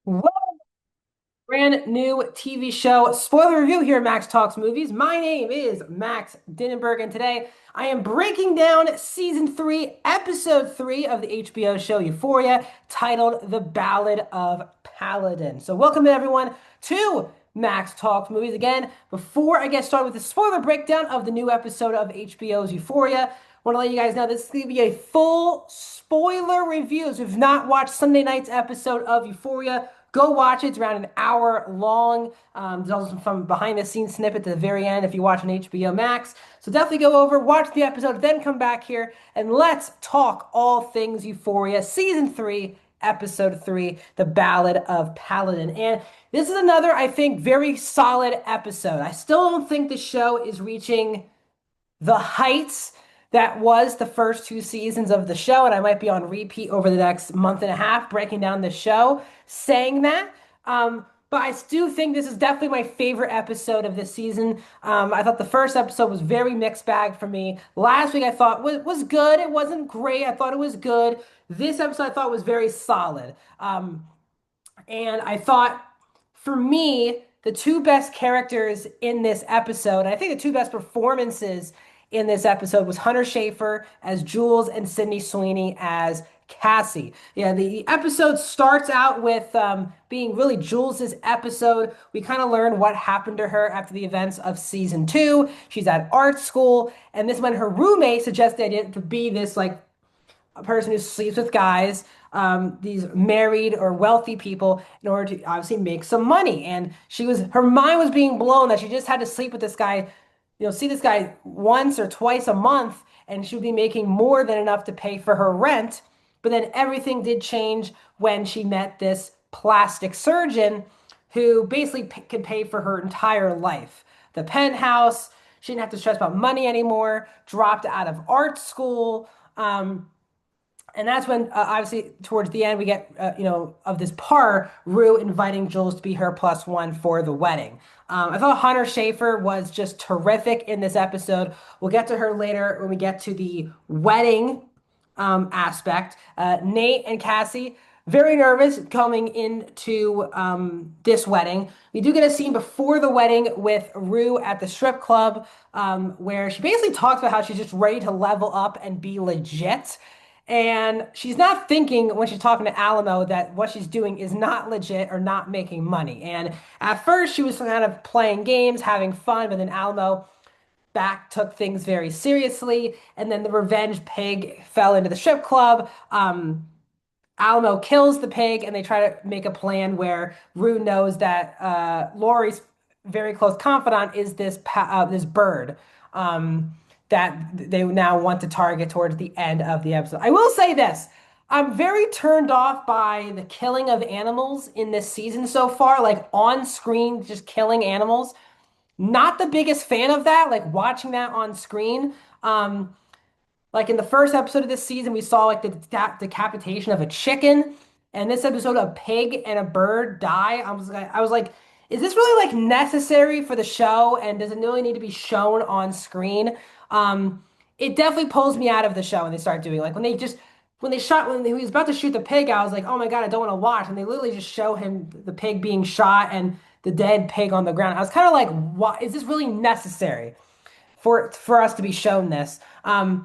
Well, brand new TV show spoiler review here at Max Talks Movies. My name is Max Dinnenberg, and today I am breaking down season 3, episode 3 of the HBO show Euphoria, titled The Ballad of Paladin. So, welcome everyone to Max Talks Movies. Again, before I get started with the spoiler breakdown of the new episode of HBO's Euphoria, I want to let you guys know this is going to be a full spoiler review. So if you've not watched Sunday night's episode of Euphoria, go watch it. It's around an hour long. There's also some behind the scenes snippet at the very end if you watch on HBO Max. So definitely go over, watch the episode, then come back here and let's talk all things Euphoria, season 3, episode 3, The Ballad of Paladin. And this is another, I think, very solid episode. I still don't think the show is reaching the heights that was the first 2 seasons of the show, and I might be on repeat over the next month and a half breaking down the show, saying that. But I do think this is definitely my favorite episode of this season. I thought the first episode was very mixed bag for me. Last week I thought was good. It wasn't great. I thought it was good. This episode I thought was very solid. And I thought, for me, the two best characters in this episode, and I think the two best performances in this episode was Hunter Schafer as Jules and Sydney Sweeney as Cassie. Yeah, the episode starts out with being really Jules's episode. We kind of learn what happened to her after the events of season 2. She's at art school, and this is when her roommate suggests the idea to be this like a person who sleeps with guys, these married or wealthy people, in order to obviously make some money. And her mind was being blown that she just had to sleep with this guy, see this guy once or twice a month, and she would be making more than enough to pay for her rent. But then everything did change when she met this plastic surgeon who basically could pay for her entire life. The penthouse, she didn't have to stress about money anymore, dropped out of art school. And that's when, obviously, towards the end, we get, of this part, Rue inviting Jules to be her plus one for the wedding. I thought Hunter Schafer was just terrific in this episode. We'll get to her later when we get to the wedding aspect. Nate and Cassie, very nervous coming into this wedding. We do get a scene before the wedding with Rue at the strip club where she basically talks about how she's just ready to level up and be legit. And she's not thinking when she's talking to Alamo that what she's doing is not legit or not making money. And at first, she was kind of playing games, having fun, but then Alamo back took things very seriously. And then the revenge pig fell into the strip club. Alamo kills the pig, and they try to make a plan where Rue knows that Lori's very close confidant is this bird that they now want to target towards the end of the episode. I will say this. I'm very turned off by the killing of animals in this season so far, like on screen, just killing animals. Not the biggest fan of that, like watching that on screen. Like in the first episode of this season, we saw like the decapitation of a chicken, and this episode, a pig and a bird die. I was like, is this really like necessary for the show? And does it really need to be shown on screen? It definitely pulls me out of the show when they start doing like when he was about to shoot the pig. I was like, oh my God, I don't want to watch. And they literally just show him the pig being shot and the dead pig on the ground. I was kind of like, why is this really necessary for us to be shown this? But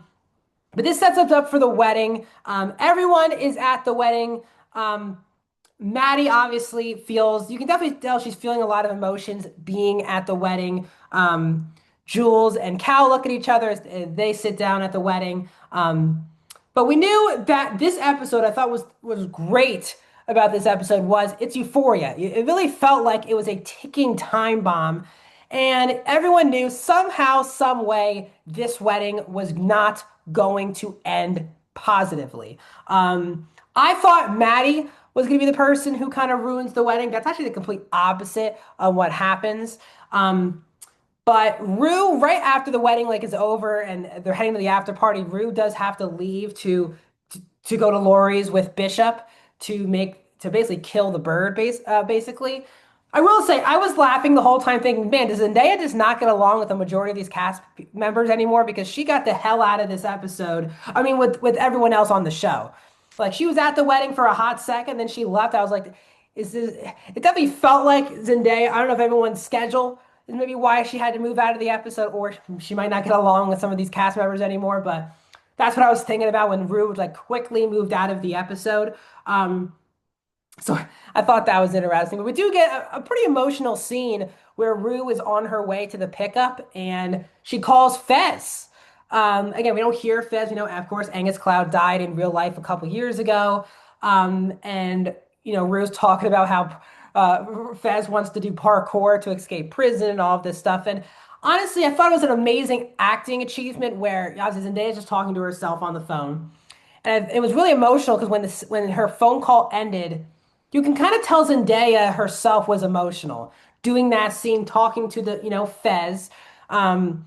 this sets us up for the wedding. Everyone is at the wedding. Maddie obviously feels, you can definitely tell she's feeling a lot of emotions being at the wedding. Jules and Cal look at each other as they sit down at the wedding. But we knew that this episode, I thought was great about this episode was it's Euphoria. It really felt like it was a ticking time bomb. And everyone knew somehow, some way, this wedding was not going to end positively. I thought Maddie was going to be the person who kind of ruins the wedding. That's actually the complete opposite of what happens. But Rue, right after the wedding like is over and they're heading to the after party, Rue does have to leave to go to Lori's with Bishop to basically kill the bird basically. I will say I was laughing the whole time thinking, man, does Zendaya just not get along with the majority of these cast members anymore? Because she got the hell out of this episode. I mean, with everyone else on the show. Like she was at the wedding for a hot second, then she left. I was like, it definitely felt like Zendaya. I don't know if everyone's schedule is maybe why she had to move out of the episode, or she might not get along with some of these cast members anymore. But that's what I was thinking about when Rue like quickly moved out of the episode. Um, so I thought that was interesting. But we do get a pretty emotional scene where Rue is on her way to the pickup and she calls Fez. Again, we don't hear Fez. You know, of course, Angus Cloud died in real life a couple years ago. And, Rue's talking about how Fez wants to do parkour to escape prison and all of this stuff. And honestly, I thought it was an amazing acting achievement where obviously Zendaya's just talking to herself on the phone. And it was really emotional because when her phone call ended, you can kind of tell Zendaya herself was emotional doing that scene, talking to Fez. Um,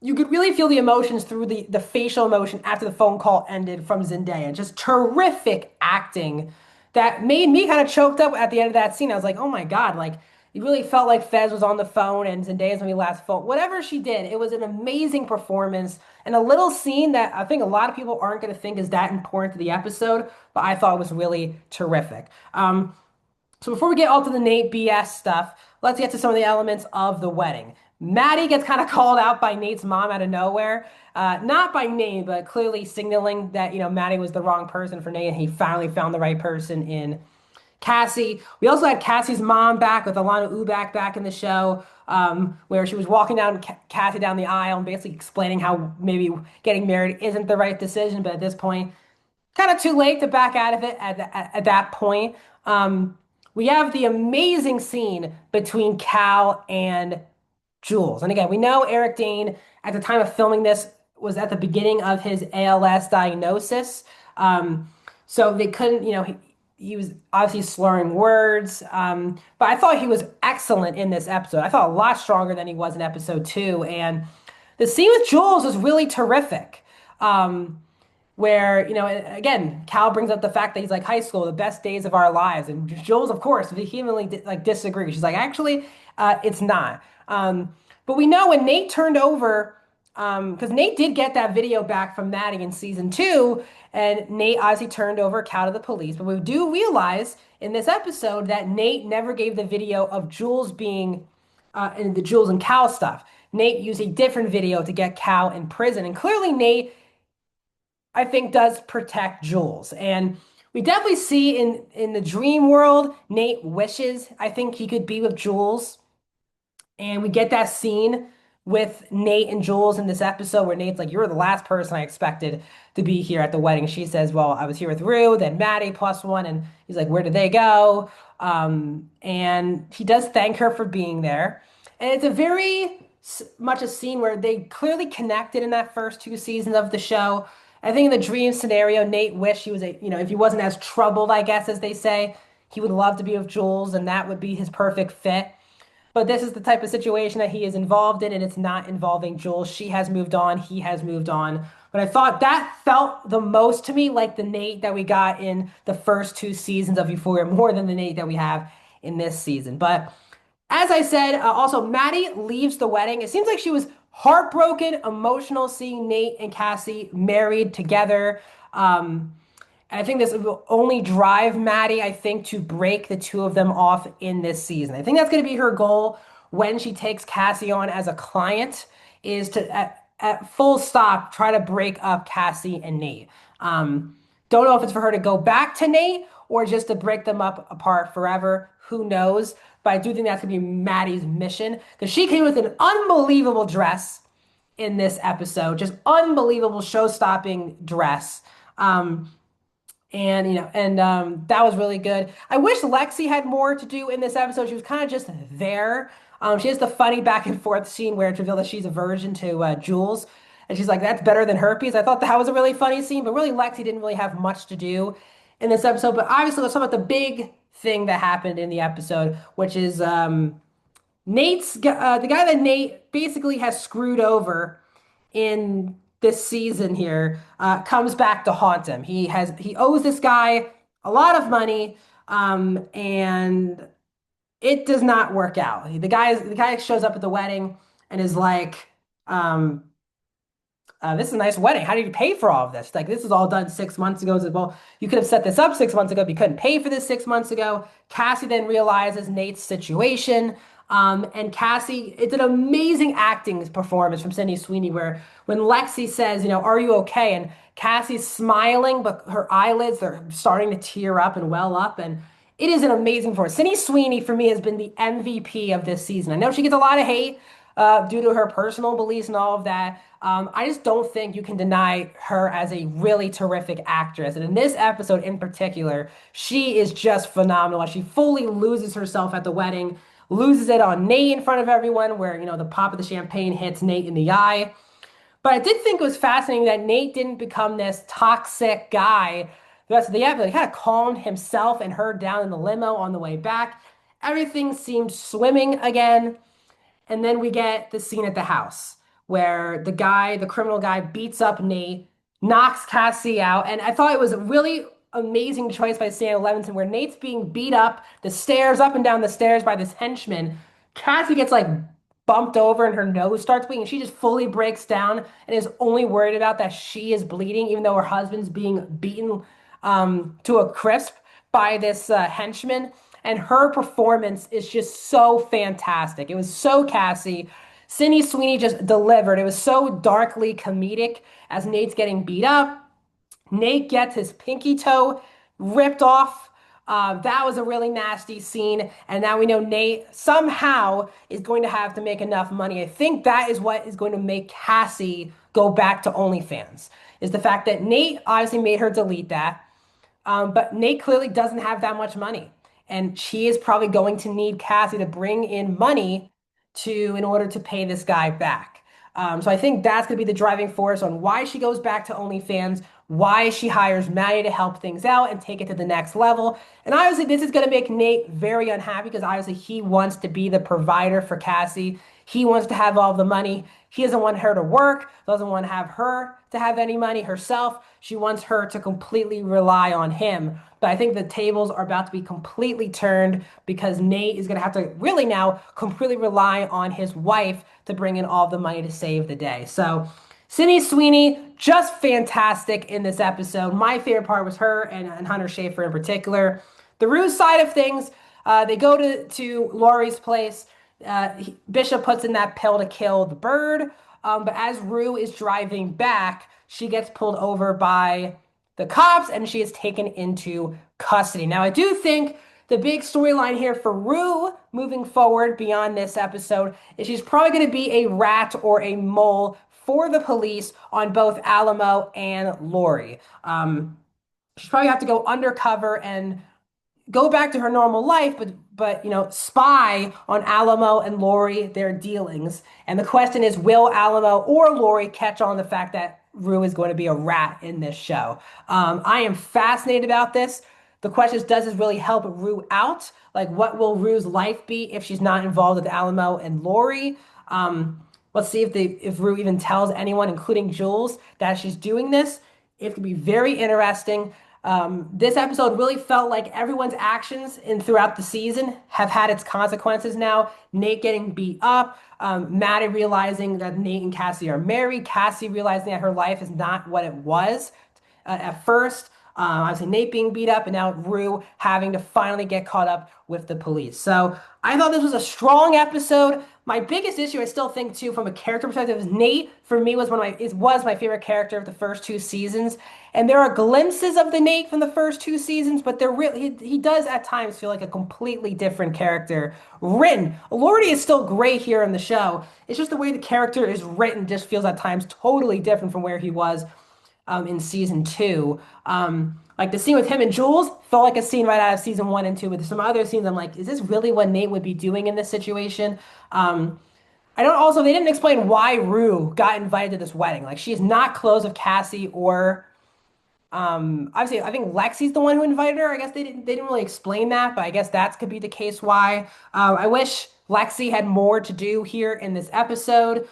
you could really feel the emotions through the facial emotion after the phone call ended from Zendaya. Just terrific acting that made me kind of choked up at the end of that scene. I was like, oh my God, like it really felt like Fez was on the phone and Zendaya's gonna be last phone. Whatever she did, it was an amazing performance and a little scene that I think a lot of people aren't gonna think is that important to the episode, but I thought was really terrific. So before we get all to the Nate BS stuff, let's get to some of the elements of the wedding. Maddie gets kind of called out by Nate's mom out of nowhere. Not by name, but clearly signaling that, Maddie was the wrong person for Nate and he finally found the right person in Cassie. We also had Cassie's mom back with Alana Ubach back in the show, where she was walking down Cassie down the aisle and basically explaining how maybe getting married isn't the right decision, but at this point, kind of too late to back out of it at that point. Um, we have the amazing scene between Cal and Jules. And again, we know Eric Dane at the time of filming this was at the beginning of his ALS diagnosis. Um, so they couldn't, he was obviously slurring words. But I thought he was excellent in this episode. I thought a lot stronger than he was in episode two. And the scene with Jules was really terrific. Where, again, Cal brings up the fact that he's like high school, the best days of our lives. And Jules, of course, vehemently disagrees. She's like, actually, it's not. But we know when Nate turned over, because Nate did get that video back from Maddie in season two, and Nate obviously turned over Cal to the police. But we do realize in this episode that Nate never gave the video of Jules being in the Jules and Cal stuff. Nate used a different video to get Cal in prison. And clearly, Nate I think does protect Jules. And we definitely see in the dream world, Nate wishes I think he could be with Jules. And we get that scene with Nate and Jules in this episode where Nate's like, "You're the last person I expected to be here at the wedding." She says, "Well, I was here with Rue, then Maddie plus one." And he's like, "Where did they go?" And he does thank her for being there. And it's a very much a scene where they clearly connected in that first two seasons of the show. I think in the dream scenario, Nate wished he was if he wasn't as troubled, I guess, as they say, he would love to be with Jules, and that would be his perfect fit. But this is the type of situation that he is involved in, and it's not involving Jules. She has moved on, he has moved on. But I thought that felt the most to me like the Nate that we got in the first two seasons of Euphoria, more than the Nate that we have in this season. But as I said, also Maddie leaves the wedding. It seems like she was heartbroken, emotional seeing Nate and Cassie married together. And I think this will only drive Maddie, I think, to break the two of them off in this season. I think that's going to be her goal when she takes Cassie on as a client, is to, at full stop, try to break up Cassie and Nate. Don't know if it's for her to go back to Nate or just to break them up apart forever. Who knows? But I do think that's going to be Maddie's mission because she came with an unbelievable dress in this episode, just unbelievable show-stopping dress. That was really good. I wish Lexi had more to do in this episode. She was kind of just there. She has the funny back and forth scene where it's revealed that she's a virgin to Jules, and she's like, "That's better than herpes." I thought that was a really funny scene, but really Lexi didn't really have much to do in this episode. But obviously, let's talk about the big thing that happened in the episode, which is the guy that Nate basically has screwed over in this season here comes back to haunt him. He owes this guy a lot of money, and it does not work out. The guy shows up at the wedding and is like, um, this is a nice wedding. How did you pay for all of this? Like, this was all done 6 months ago. As well, you could have set this up 6 months ago, but you couldn't pay for this 6 months ago. Cassie then realizes Nate's situation. And Cassie, it's an amazing acting performance from Sydney Sweeney, where when Lexi says, are you okay? And Cassie's smiling, but her eyelids are starting to tear up and well up. And it is an amazing performance. Sydney Sweeney, for me, has been the MVP of this season. I know she gets a lot of hate due to her personal beliefs and all of that. I just don't think you can deny her as a really terrific actress. And in this episode in particular, she is just phenomenal. She fully loses herself at the wedding, loses it on Nate in front of everyone, where, the pop of the champagne hits Nate in the eye. But I did think it was fascinating that Nate didn't become this toxic guy the rest of the episode. He kind of calmed himself and her down in the limo on the way back. Everything seemed swimming again. And then we get the scene at the house where the criminal guy, beats up Nate, knocks Cassie out. And I thought it was a really amazing choice by Sam Levinson, where Nate's being beat up the stairs, up and down the stairs by this henchman. Cassie gets like bumped over and her nose starts bleeding. And she just fully breaks down and is only worried about that she is bleeding, even though her husband's being beaten to a crisp by this henchman. And her performance is just so fantastic. It was so Cassie. Sydney Sweeney just delivered. It was so darkly comedic as Nate's getting beat up. Nate gets his pinky toe ripped off. That was a really nasty scene. And now we know Nate somehow is going to have to make enough money. I think that is what is going to make Cassie go back to OnlyFans, is the fact that Nate obviously made her delete that. But Nate clearly doesn't have that much money. And she is probably going to need Cassie to bring in money in order to pay this guy back. So I think that's going to be the driving force on why she goes back to OnlyFans, why she hires Maddie to help things out and take it to the next level. And obviously, this is going to make Nate very unhappy because obviously he wants to be the provider for Cassie. He wants to have all the money. He doesn't want her to work, doesn't want to have her to have any money herself. She wants her to completely rely on him. But I think the tables are about to be completely turned because Nate is going to have to really now completely rely on his wife to bring in all the money to save the day. So Sydney Sweeney, just fantastic in this episode. My favorite part was her and Hunter Schafer in particular. The Ruse side of things, they go to Laurie's place. Bishop puts in that pill to kill the bird. But as Rue is driving back, she gets pulled over by the cops and she is taken into custody. Now, I do think the big storyline here for Rue moving forward beyond this episode is she's probably going to be a rat or a mole for the police on both Alamo and Laurie. She's probably have to go undercover and go back to her normal life, but spy on Alamo and Laurie, their dealings. And the question is, will Alamo or Laurie catch on the fact that Rue is going to be a rat in this show? I am fascinated about this. The question is, does this really help Rue out? Like, what will Rue's life be if she's not involved with Alamo and Laurie? Let's see if Rue even tells anyone, including Jules, that she's doing this. It could be very interesting. This episode really felt like everyone's actions throughout the season have had its consequences now. Nate getting beat up, Maddie realizing that Nate and Cassie are married, Cassie realizing that her life is not what it was at first. Obviously, Nate being beat up, and now Rue having to finally get caught up with the police. So I thought this was a strong episode. My biggest issue, I still think, too, from a character perspective, is Nate. For me, was my favorite character of the first two seasons. And there are glimpses of the Nate from the first two seasons, but they're really he does at times feel like a completely different character written. Lordy is still great here in the show. It's just the way the character is written just feels at times totally different from where he was in season two. Like the scene with him and Jules felt like a scene right out of season one and two. With some other scenes, I'm like, is this really what Nate would be doing in this situation? I don't also, they didn't explain why Rue got invited to this wedding. Like, she is not close with Cassie or obviously I think Lexi's the one who invited her. I guess they didn't really explain that, but I guess that could be the case why. I wish Lexi had more to do here in this episode.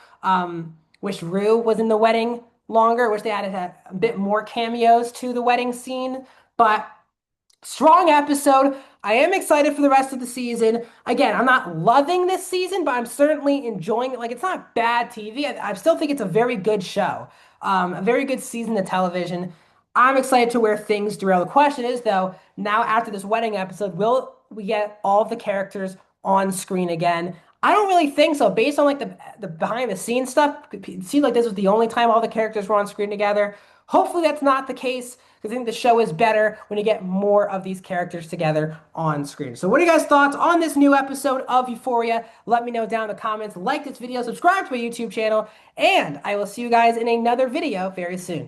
Wish Rue was in the wedding longer. Wish they added a bit more cameos to the wedding scene. But strong episode. I am excited for the rest of the season. Again, I'm not loving this season, but I'm certainly enjoying it. Like, it's not bad TV. I still think it's a very good show. A very good season of television. I'm excited to where things derail. The question is, though, now after this wedding episode, will we get all of the characters on screen again? I don't really think so. Based on like the behind the scenes stuff, it seemed like this was the only time all the characters were on screen together. Hopefully that's not the case because I think the show is better when you get more of these characters together on screen. So what are you guys' thoughts on this new episode of Euphoria? Let me know down in the comments. Like this video, subscribe to my YouTube channel, and I will see you guys in another video very soon.